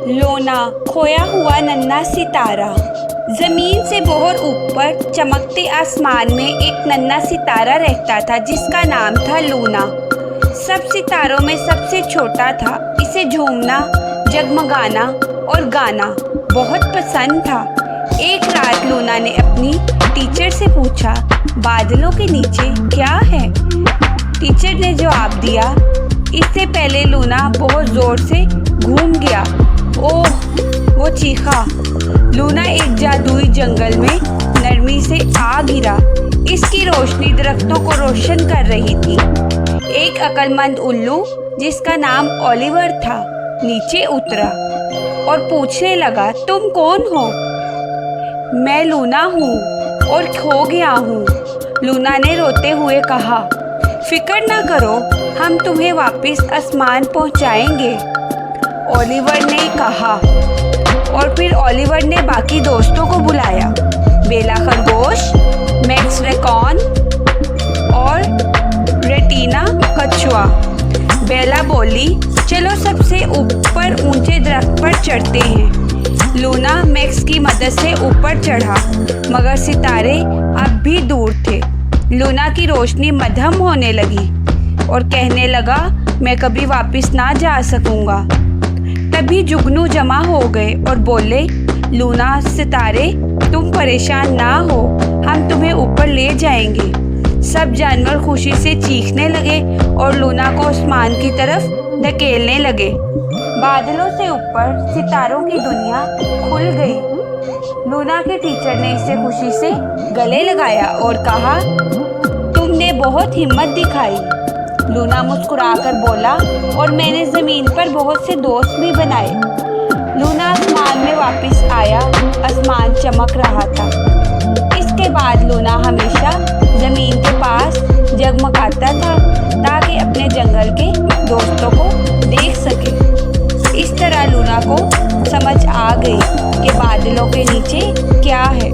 लोना, खोया हुआ नन्हा सितारा। जमीन से बहुत ऊपर चमकते आसमान में एक नन्हा सितारा रहता था जिसका नाम था लूना। सब सितारों में सबसे छोटा था। इसे झूमना, जगमगाना और गाना बहुत पसंद था। एक रात लूना ने अपनी टीचर से पूछा, बादलों के नीचे क्या है? टीचर ने जवाब दिया। इससे पहले लूना बहुत जोर से घूम गया। ओह! वो चीखा। लूना एक जादुई जंगल में नरमी से आ गिरा। इसकी रोशनी दरख्तों को रोशन कर रही थी। एक अक्लमंद उल्लू जिसका नाम ओलिवर था नीचे उतरा और पूछने लगा, तुम कौन हो? मैं लूना हूँ और खो गया हूँ। लूना ने रोते हुए कहा, फिक्र ना करो, हम तुम्हें वापस आसमान पहुँचाएंगे। ओलिवर ने कहा। और फिर ओलिवर ने बाकी दोस्तों को बुलाया, बेला खरगोश, मैक्स रैकून और रेटिना कछुआ। बेला बोली, चलो सबसे ऊपर ऊंचे दरख्त पर चढ़ते हैं। लूना मैक्स की मदद से ऊपर चढ़ा, मगर सितारे अब भी दूर थे। लूना की रोशनी मध्यम होने लगी और कहने लगा, मैं कभी वापस ना जा सकूंगा। तभी जुगनू जमा हो गए और बोले, लूना, सितारे, तुम परेशान ना हो, हम तुम्हें ऊपर ले जाएंगे। सब जानवर खुशी से चीखने लगे और लूना को आसमान की तरफ धकेलने लगे। बादलों से ऊपर सितारों की दुनिया खुल गई। लूना के टीचर ने इसे खुशी से गले लगाया और कहा, तुमने बहुत हिम्मत दिखाई। लूना मुस्कुराकर बोला, और मैंने ज़मीन पर बहुत से दोस्त भी बनाए। लूना आसमान में वापस आया। आसमान चमक रहा था। इसके बाद लूना हमेशा ज़मीन के पास जगमगाता था ताकि अपने जंगल के दोस्तों को देख सके। इस तरह लूना को समझ आ गई कि बादलों के नीचे क्या है।